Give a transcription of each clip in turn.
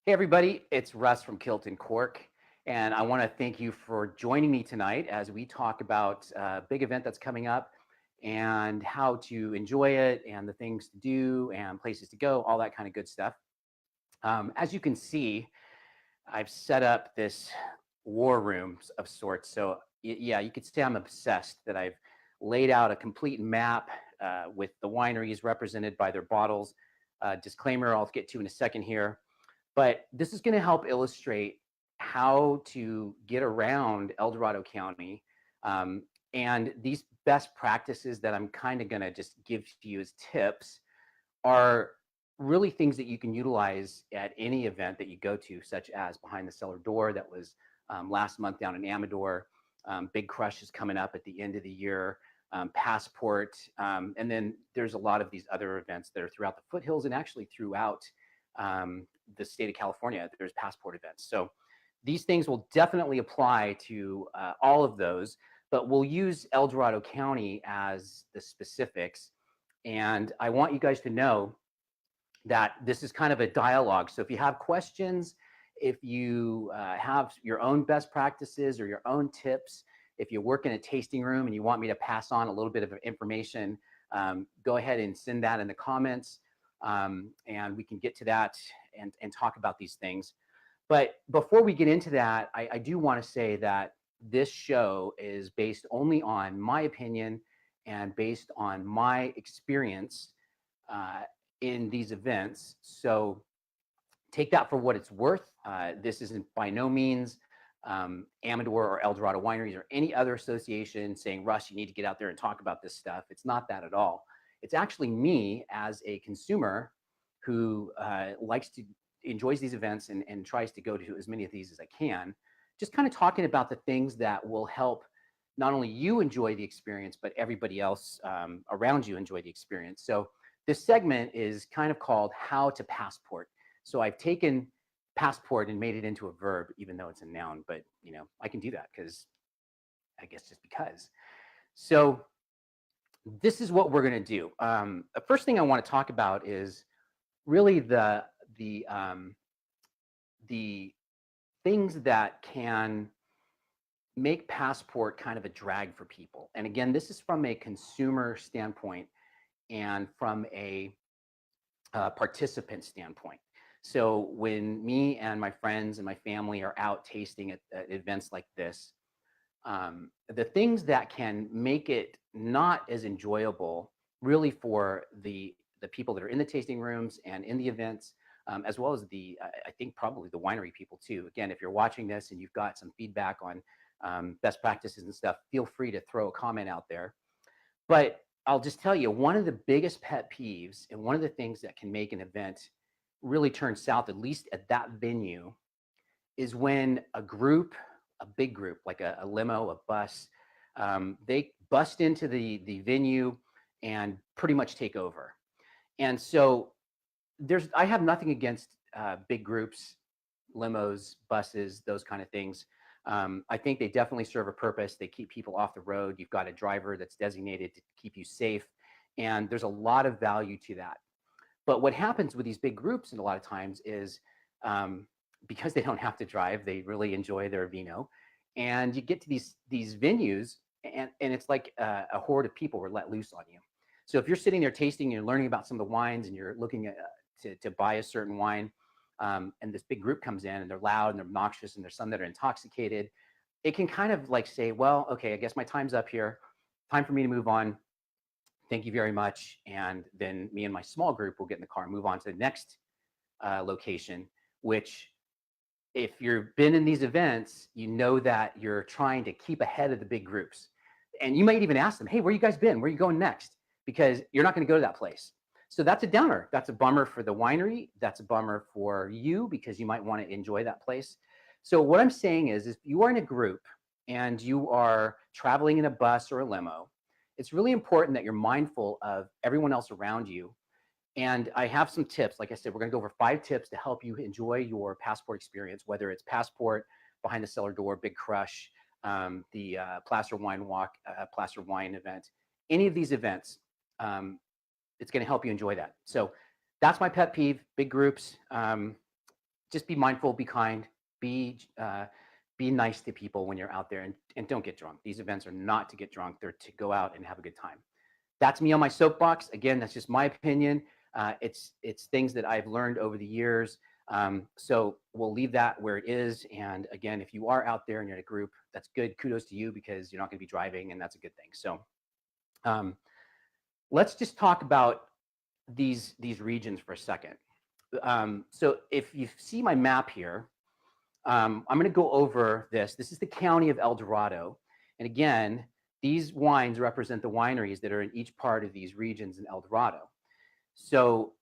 Hey everybody, it's Russ from Kilt Cork, and I want to thank you for joining me tonight as we talk about a big event that's coming up and how to enjoy it and the things to do and places to go, all that kind of good stuff. As you can see, I've set up this war room of sorts. So yeah, you could say I'm obsessed that I've laid out a complete map with the wineries represented by their bottles. Disclaimer I'll get to in a second here. But this is going to help illustrate how to get around El Dorado County. And these best practices that I'm kind of going to just give to you as tips are really things that you can utilize at any event that you go to, such as Behind the Cellar Door that was last month down in Amador. Big Crush is coming up at the end of the year. Passport, and then there's a lot of these other events that are throughout the foothills and actually throughout the state of California. There's passport events. So these things will definitely apply to all of those, but we'll use El Dorado County as the specifics. And I want you guys to know that this is kind of a dialogue. So if you have questions, if you have your own best practices or your own tips, if you work in a tasting room and you want me to pass on a little bit of information, go ahead and send that in the comments. And we can get to that and talk about these things. But before we get into that, I do want to say that this show is based only on my opinion and based on my experience in these events. So take that for what it's worth. This isn't by no means Amador or El Dorado Wineries or any other association saying, Russ, you need to get out there and talk about this stuff. It's not that at all. It's actually me as a consumer who enjoys these events and tries to go to as many of these as I can, just kind of talking about the things that will help not only you enjoy the experience, but everybody else around you enjoy the experience. So this segment is kind of called How to Passport. So I've taken passport and made it into a verb, even though it's a noun, but I can do that because I guess just because. So this is what we're going to do. The first thing I want to talk about is really the things that can make passport kind of a drag for people. And again, this is from a consumer standpoint and from a participant standpoint. So when me and my friends and my family are out tasting at events like this, the things that can make it not as enjoyable really for the people that are in the tasting rooms and in the events, as well as I think probably the winery people too. Again, if you're watching this and you've got some feedback on best practices and stuff, feel free to throw a comment out there. But I'll just tell you, one of the biggest pet peeves and one of the things that can make an event really turn south, at least at that venue, is when a big group, like a limo, a bus, they bust into the venue and pretty much take over. And so I have nothing against big groups, limos, buses, those kind of things. I think they definitely serve a purpose. They keep people off the road. You've got a driver that's designated to keep you safe. And there's a lot of value to that. But what happens with these big groups, and a lot of times, is because they don't have to drive, they really enjoy their vino. And you get to these venues, and it's like a horde of people were let loose on you. So if you're sitting there tasting, you're learning about some of the wines, and you're looking at to buy a certain wine, and this big group comes in, and they're loud and they're obnoxious, and there's some that are intoxicated, it can kind of like say, well, okay, I guess my time's up here. Time for me to move on. Thank you very much. And then me and my small group will get in the car and move on to the next location, which if you've been in these events, you know that you're trying to keep ahead of the big groups. And you might even ask them, hey, where you guys been? Where are you going next? Because you're not going to go to that place. So that's a downer. That's a bummer for the winery. That's a bummer for you because you might want to enjoy that place. So what I'm saying is if you are in a group and you are traveling in a bus or a limo, it's really important that you're mindful of everyone else around you. And I have some tips. Like I said, we're going to go over 5 tips to help you enjoy your passport experience, whether it's passport, Behind the Cellar Door, Big Crush, the Placer Wine Walk, Placer Wine event, any of these events. It's going to help you enjoy that. So that's my pet peeve, big groups. just be mindful, be kind, be nice to people when you're out there, and don't get drunk. These events are not to get drunk. They're to go out and have a good time. That's me on my soapbox. Again, that's just my opinion. It's things that I've learned over the years. So we'll leave that where it is. And again, if you are out there and you're in a group, that's good. Kudos to you, because you're not going to be driving, and that's a good thing. So let's just talk about these regions for a second. So if you see my map here, I'm going to go over this. This is the county of El Dorado. And again, these wines represent the wineries that are in each part of these regions in El Dorado. So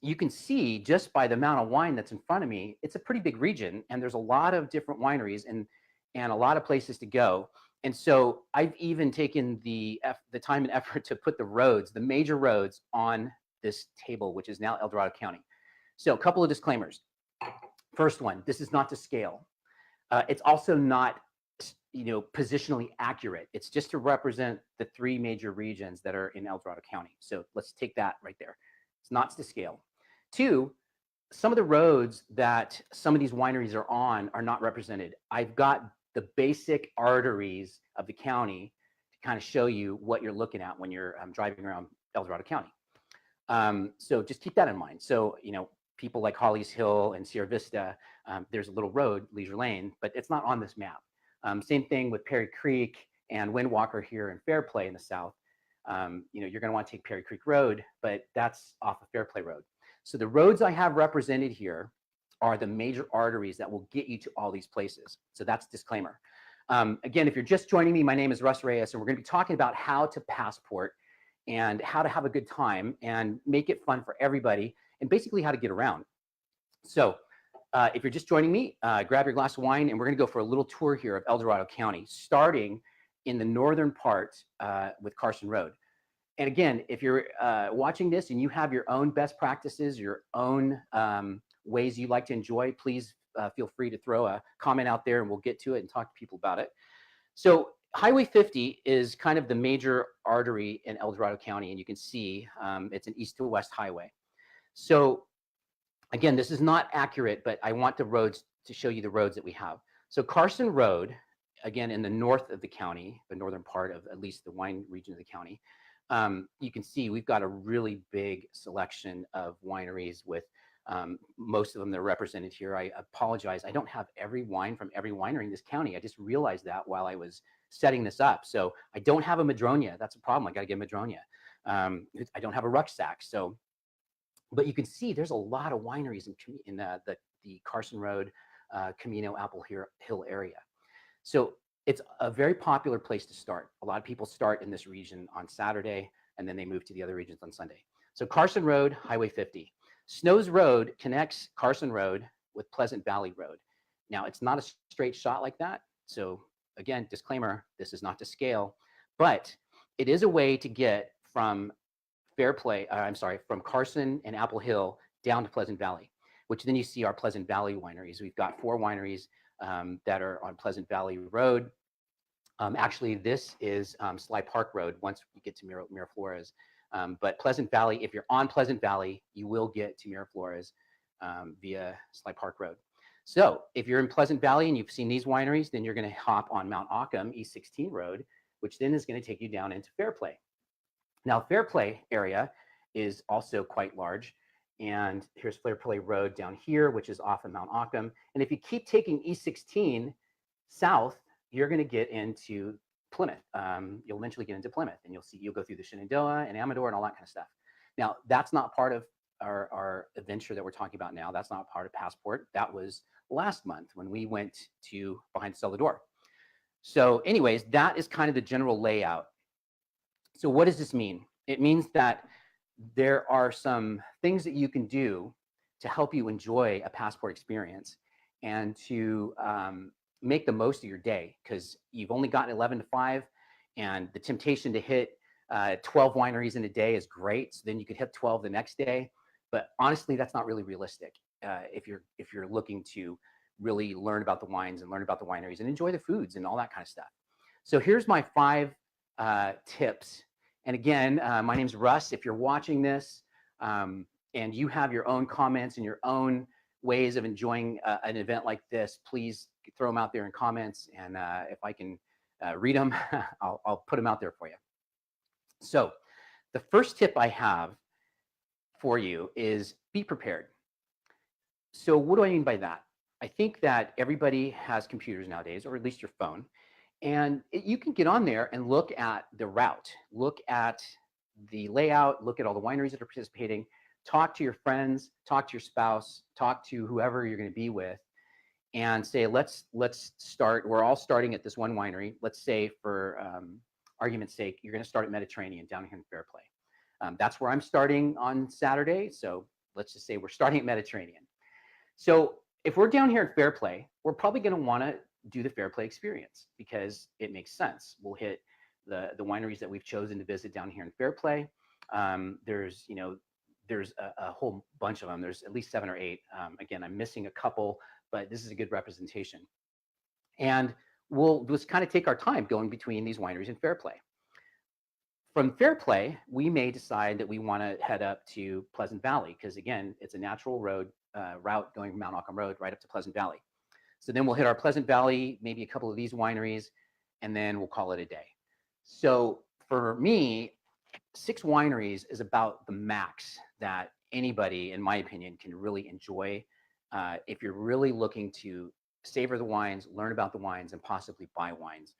you can see just by the amount of wine that's in front of me, it's a pretty big region, and there's a lot of different wineries and a lot of places to go. And so I've even taken the time and effort to put the roads, the major roads, on this table, which is now El Dorado County. So a couple of disclaimers. First one, this is not to scale. It's also not, positionally accurate. It's just to represent the 3 major regions that are in El Dorado County. So let's take that right there. It's not to scale. 2, some of the roads that some of these wineries are on are not represented. I've got the basic arteries of the county to kind of show you what you're looking at when you're driving around El Dorado County. So just keep that in mind. So, people like Holly's Hill and Sierra Vista, there's a little road, Leisure Lane, but it's not on this map. Same thing with Perry Creek and Windwalker here in Fairplay in the south. You're going to want to take Perry Creek Road, but that's off of Fairplay Road. So the roads I have represented here are the major arteries that will get you to all these places. So that's disclaimer. Again, if you're just joining me, my name is Russ Reyes, and we're going to be talking about how to passport and how to have a good time and make it fun for everybody, and basically how to get around. So if you're just joining me, grab your glass of wine, and we're going to go for a little tour here of El Dorado County, starting in the northern part with Carson Road. And again, if you're watching this and you have your own best practices, your own ways you like to enjoy, please feel free to throw a comment out there, and we'll get to it and talk to people about it. So Highway 50 is kind of the major artery in El Dorado County, and you can see it's an east to west highway. So again, this is not accurate, but I want the roads to show you the roads that we have. So Carson Road, again, in the north of the county, the northern part of at least the wine region of the county, you can see we've got a really big selection of wineries with most of them that are represented here. I apologize. I don't have every wine from every winery in this county. I just realized that while I was setting this up. So I don't have a Madrona. That's a problem. I got to get a Madrona. I don't have a Rucksack. So, but you can see there's a lot of wineries in the Carson Road, Camino, Apple Hill area. So it's a very popular place to start. A lot of people start in this region on Saturday, and then they move to the other regions on Sunday. So Carson Road, Highway 50. Snows Road connects Carson Road with Pleasant Valley Road. Now, it's not a straight shot like that. So again, disclaimer, this is not to scale, but it is a way to get from from Carson and Apple Hill down to Pleasant Valley, which then you see our Pleasant Valley wineries. We've got 4 wineries that are on Pleasant Valley Road. Actually, this is Sly Park Road once you get to Miraflores. But Pleasant Valley, if you're on Pleasant Valley, you will get to Miraflores via Sly Park Road. So if you're in Pleasant Valley and you've seen these wineries, then you're going to hop on Mount Ockham, East 16 Road, which then is going to take you down into Fairplay. Now, Fairplay area is also quite large. And here's Fairplay Road down here, which is off of Mount Ockham. And if you keep taking East 16 south, you're going to get into Plymouth. You'll eventually get into Plymouth, and you'll go through the Shenandoah and Amador and all that kind of stuff. Now, that's not part of our adventure that we're talking about now. That's not part of Passport. That was last month when we went to behind the cellar door. So anyways, that is kind of the general layout. So what does this mean? It means that there are some things that you can do to help you enjoy a Passport experience and to make the most of your day, because you've only got 11 to 5, and the temptation to hit 12 wineries in a day is great. So then you could hit 12 the next day. But honestly, that's not really realistic if you're looking to really learn about the wines and learn about the wineries and enjoy the foods and all that kind of stuff. So here's my 5 tips. And again, my name's Russ. If you're watching this and you have your own comments and your own ways of enjoying an event like this, please throw them out there in comments, and if I can read them, I'll put them out there for you. So the first tip I have for you is be prepared. So what do I mean by that? I think that everybody has computers nowadays, or at least your phone, and you can get on there and look at the route, look at the layout, look at all the wineries that are participating, talk to your friends, talk to your spouse, talk to whoever you're going to be with, and say, let's start. We're all starting at this one winery. Let's say, for argument's sake, you're going to start at Mediterranean down here in Fairplay. That's where I'm starting on Saturday. So let's just say we're starting at Mediterranean. So if we're down here at Fairplay, we're probably going to want to do the Fairplay experience because it makes sense. We'll hit the wineries that we've chosen to visit down here in Fairplay. There's a whole bunch of them. There's at least 7 or 8. Again, I'm missing a couple, but this is a good representation. And we'll just kind of take our time going between these wineries in Fairplay. From Fairplay, we may decide that we want to head up to Pleasant Valley because, again, it's a natural route going from Mount Auckham Road right up to Pleasant Valley. So then we'll hit our Pleasant Valley, maybe a couple of these wineries, and then we'll call it a day. So for me, 6 wineries is about the max that anybody, in my opinion, can really enjoy if you're really looking to savor the wines, learn about the wines, and possibly buy wines.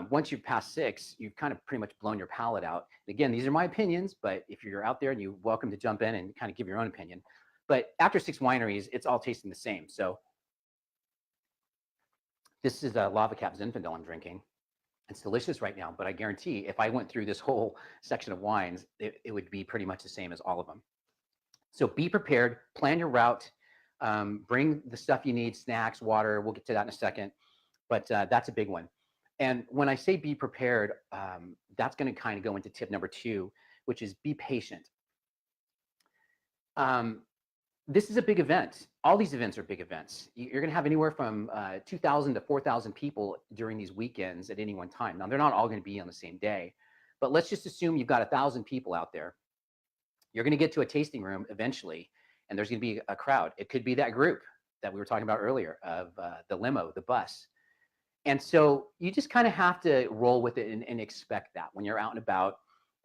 Once you've passed 6, you've kind of pretty much blown your palate out. Again, these are my opinions, but if you're out there, and you're welcome to jump in and kind of give your own opinion. But after 6 wineries, it's all tasting the same. So this is a Lava Cap Zinfandel I'm drinking. It's delicious right now, but I guarantee if I went through this whole section of wines, it would be pretty much the same as all of them. So be prepared, plan your route, bring the stuff you need, snacks, water. We'll get to that in a second, but that's a big one. And when I say be prepared, that's going to kind of go into tip number 2, which is be patient. This is a big event. All these events are big events. You're going to have anywhere from 2,000 to 4,000 people during these weekends at any one time. Now, they're not all going to be on the same day, but let's just assume you've got 1,000 people out there. You're going to get to a tasting room eventually, and there's going to be a crowd. It could be that group that we were talking about earlier of the limo, the bus. And so you just kind of have to roll with it and expect that when you're out and about.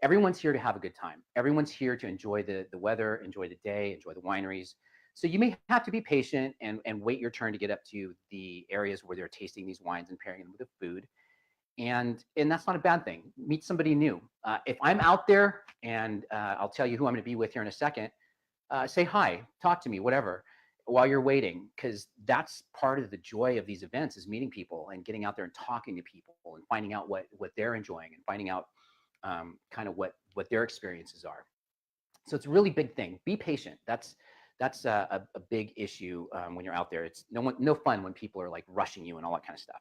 Everyone's here to have a good time. Everyone's here to enjoy the weather, enjoy the day, enjoy the wineries. So you may have to be patient and wait your turn to get up to the areas where they're tasting these wines and pairing them with the food. And that's not a bad thing. Meet somebody new. If I'm out there, and I'll tell you who I'm going to be with here in a second, say hi, talk to me, whatever, while you're waiting, because that's part of the joy of these events is meeting people and getting out there and talking to people and finding out what they're enjoying and finding out kind of what their experiences are. So it's a really big thing. Be patient. That's a big issue when you're out there. It's no fun when people are like rushing you and all that kind of stuff.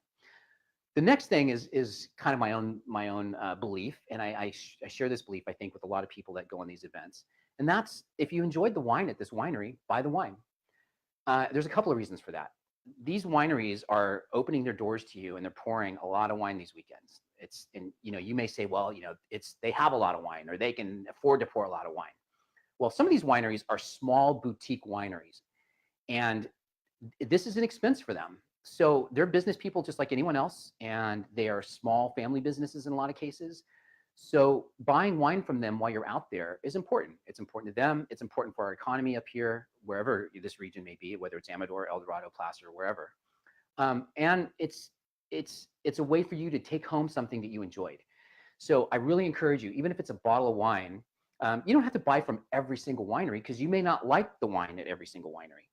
The next thing is kind of my own belief, and I share this belief, I think, with a lot of people that go on these events. And that's, if you enjoyed the wine at this winery, buy the wine. There's a couple of reasons for that. These wineries are opening their doors to you, and they're pouring a lot of wine these weekends. You may say, well, they have a lot of wine, or they can afford to pour a lot of wine. Well, some of these wineries are small boutique wineries, and this is an expense for them. So they're business people just like anyone else, and they are small family businesses in a lot of cases. So buying wine from them while you're out there is important. It's important to them. It's important for our economy up here, wherever this region may be, whether it's Amador, El Dorado, Placer, or wherever. And it's a way for you to take home something that you enjoyed. So I really encourage you, even if it's a bottle of wine, you don't have to buy from every single winery because you may not like the wine at every single winery.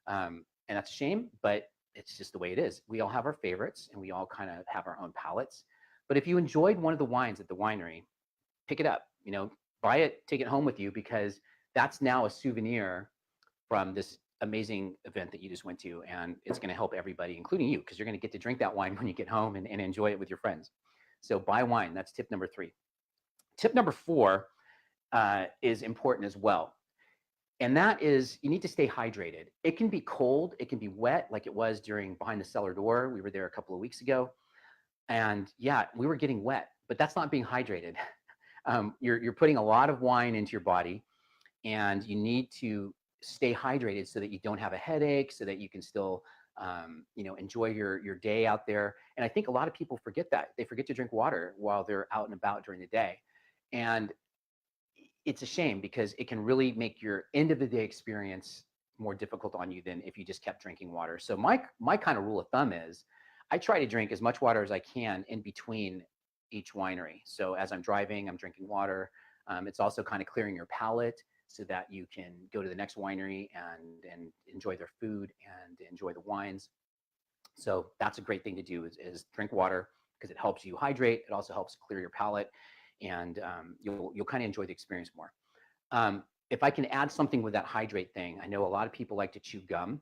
And that's a shame, but it's just the way it is. We all have our favorites, and we all kind of have our own palates. But if you enjoyed one of the wines at the winery, pick it up, buy it, take it home with you, because that's now a souvenir from this amazing event that you just went to. And it's going to help everybody, including you, because you're going to get to drink that wine when you get home and enjoy it with your friends. So buy wine. That's tip number 3. Tip number 4 is important as well. And that is, you need to stay hydrated. It can be cold, it can be wet, like it was during Behind the Cellar Door. We were there a couple of weeks ago. And yeah, we were getting wet, but that's not being hydrated. You're putting a lot of wine into your body, and you need to stay hydrated so that you don't have a headache, so that you can still enjoy your day out there. And I think a lot of people forget that. They forget to drink water while they're out and about during the day. And it's a shame because it can really make your end of the day experience more difficult on you than if you just kept drinking water. So my kind of rule of thumb is I try to drink as much water as I can in between each winery. So as I'm driving, I'm drinking water. It's also kind of clearing your palate so that you can go to the next winery and enjoy their food and enjoy the wines. So that's a great thing to do is drink water because it helps you hydrate. It also helps clear your palate, and you'll kind of enjoy the experience more. If I can add something with that hydrate thing, I know a lot of people like to chew gum.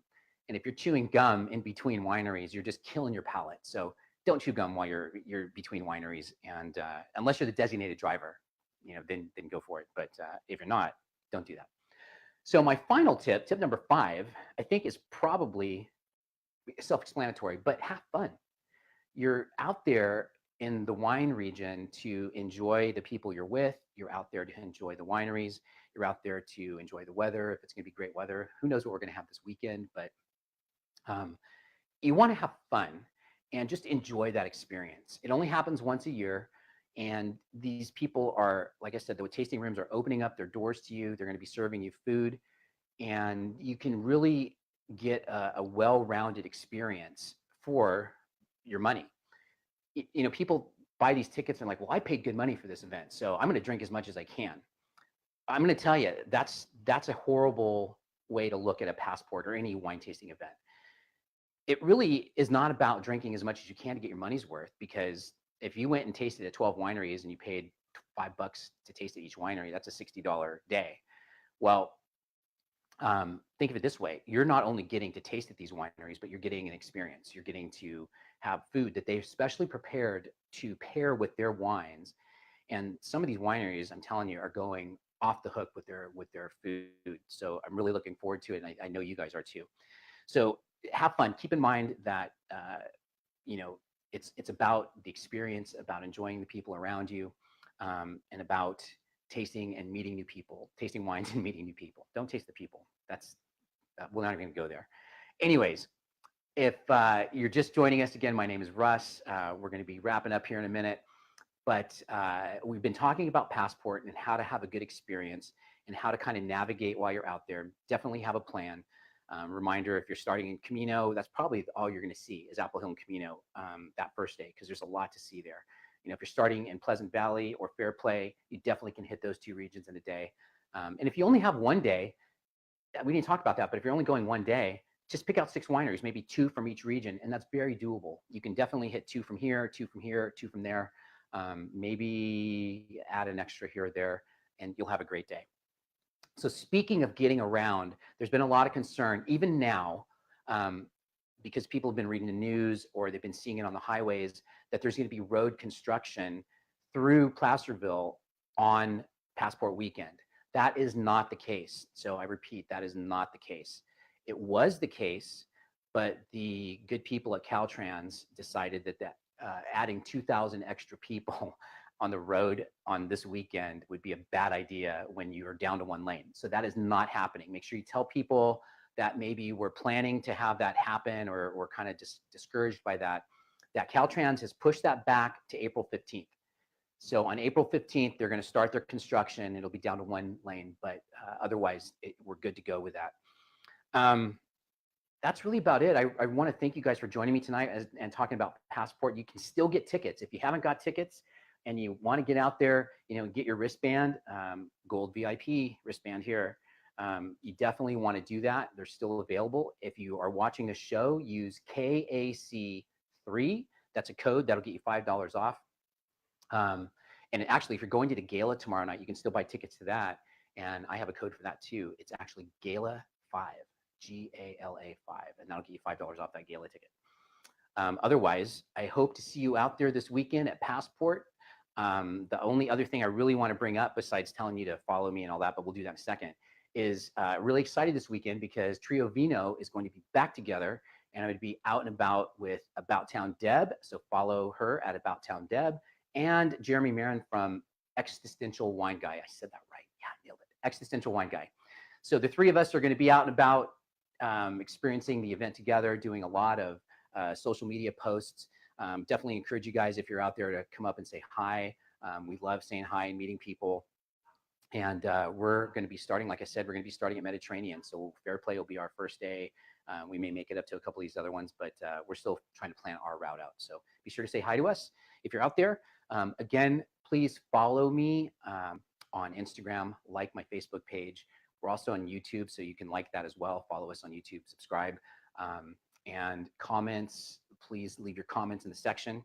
And if you're chewing gum in between wineries, you're just killing your palate. So don't chew gum while you're between wineries. And unless you're the designated driver, then go for it. But if you're not, don't do that. So my final tip number 5, I think is probably self-explanatory, but have fun. You're out there in the wine region to enjoy the people you're with. You're out there to enjoy the wineries. You're out there to enjoy the weather. If it's going to be great weather, who knows what we're going to have this weekend, but you want to have fun and just enjoy that experience. It only happens once a year. And these people are, like I said, the tasting rooms are opening up their doors to you. They're going to be serving you food, and you can really get a well-rounded experience for your money. People buy these tickets and like, well, I paid good money for this event, so I'm going to drink as much as I can. I'm going to tell you, that's a horrible way to look at a Passport or any wine tasting event. It really is not about drinking as much as you can to get your money's worth, because if you went and tasted at 12 wineries and you paid $5 to taste at each winery, that's a $60 day. Well, think of it this way. You're not only getting to taste at these wineries, but you're getting an experience. You're getting to have food that they've specially prepared to pair with their wines. And some of these wineries, I'm telling you, are going off the hook with their food. So I'm really looking forward to it. And I know you guys are too. So have fun. Keep in mind that, it's about the experience, about enjoying the people around you, and about tasting and meeting new people, tasting wines and meeting new people. Don't taste the people. That's we're not even going to go there. Anyways, if you're just joining us again, my name is Russ. We're going to be wrapping up here in a minute, but we've been talking about Passport and how to have a good experience and how to kind of navigate while you're out there. Definitely have a plan. Reminder, if you're starting in Camino, that's probably all you're going to see is Apple Hill and Camino that first day, because there's a lot to see there. If you're starting in Pleasant Valley or Fairplay, you definitely can hit those 2 regions in a day. And if you only have one day, we didn't talk about that, but if you're only going one day, just pick out 6 wineries, maybe 2 from each region, and that's very doable. You can definitely hit 2 from here, 2 from here, 2 from there. Maybe add an extra here or there, and you'll have a great day. So speaking of getting around, there's been a lot of concern, even now, because people have been reading the news or they've been seeing it on the highways, that there's going to be road construction through Placerville on Passport weekend. That is not the case. So I repeat, that is not the case. It was the case, but the good people at Caltrans decided that adding 2,000 extra people on the road on this weekend would be a bad idea when you're down to 1 lane. So that is not happening. Make sure you tell people that maybe we're planning to have that happen or kind of discouraged by that Caltrans has pushed that back to April 15th. So on April 15th, they're going to start their construction. It'll be down to 1 lane, but otherwise we're good to go with that. That's really about it. I want to thank you guys for joining me tonight and talking about Passport. You can still get tickets. If you haven't got tickets and you want to get out there, get your wristband, gold VIP wristband here. You definitely want to do that. They're still available. If you are watching the show, use KAC3. That's a code that'll get you $5 off. And actually, if you're going to the gala tomorrow night, you can still buy tickets to that. And I have a code for that too. It's actually Gala 5, GALA 5, and that'll get you $5 off that gala ticket. Otherwise, I hope to see you out there this weekend at Passport. The only other thing I really want to bring up, besides telling you to follow me and all that, but we'll do that in a second, is really excited this weekend because Trio Vino is going to be back together, and I'm going to be out and about with About Town Deb. So follow her at About Town Deb, and Jeremy Marin from Existential Wine Guy. I said that right. Yeah, I nailed it. Existential Wine Guy. So the three of us are going to be out and about, experiencing the event together, doing a lot of social media posts. Definitely encourage you guys, if you're out there, to come up and say hi. We love saying hi and meeting people. And we're going to be starting, like I said, we're going to be starting at Mediterranean. So Fairplay will be our first day. We may make it up to a couple of these other ones, but we're still trying to plan our route out. So be sure to say hi to us if you're out there. Again, please follow me on Instagram, like my Facebook page. We're also on YouTube, so you can like that as well. Follow us on YouTube, subscribe, and comments. Please leave your comments in the section.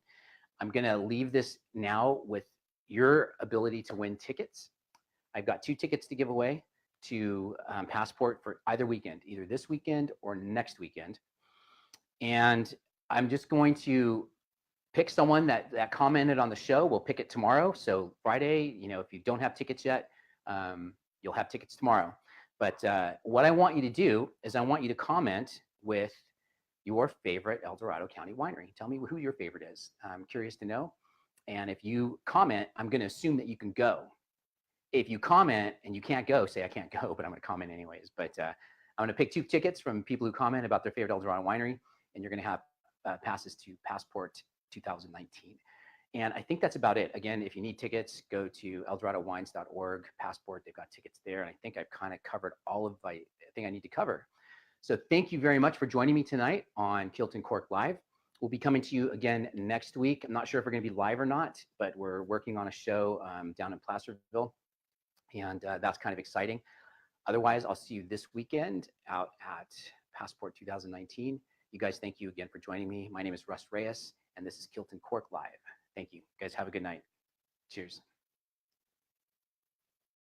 I'm going to leave this now with your ability to win tickets. I've got 2 tickets to give away to Passport for either weekend, either this weekend or next weekend. And I'm just going to pick someone that commented on the show. We'll pick it tomorrow. So Friday, you know, if you don't have tickets yet, you'll have tickets tomorrow. But what I want you to do is I want you to comment with your favorite El Dorado County winery. Tell me who your favorite is. I'm curious to know. And if you comment, I'm going to assume that you can go. If you comment and you can't go, say I can't go, but I'm going to comment anyways. But I'm going to pick 2 tickets from people who comment about their favorite El Dorado winery, and you're going to have passes to Passport 2019. And I think that's about it. Again, if you need tickets, go to eldoradowines.org, Passport. They've got tickets there. And I think I've kind of covered all of the thing I need to cover. So thank you very much for joining me tonight on Kilt Cork Live. We'll be coming to you again next week. I'm not sure if we're going to be live or not, but we're working on a show down in Placerville. And that's kind of exciting. Otherwise, I'll see you this weekend out at Passport 2019. You guys, thank you again for joining me. My name is Russ Reyes, and this is Kilt Cork Live. Thank you. You guys have a good night. Cheers.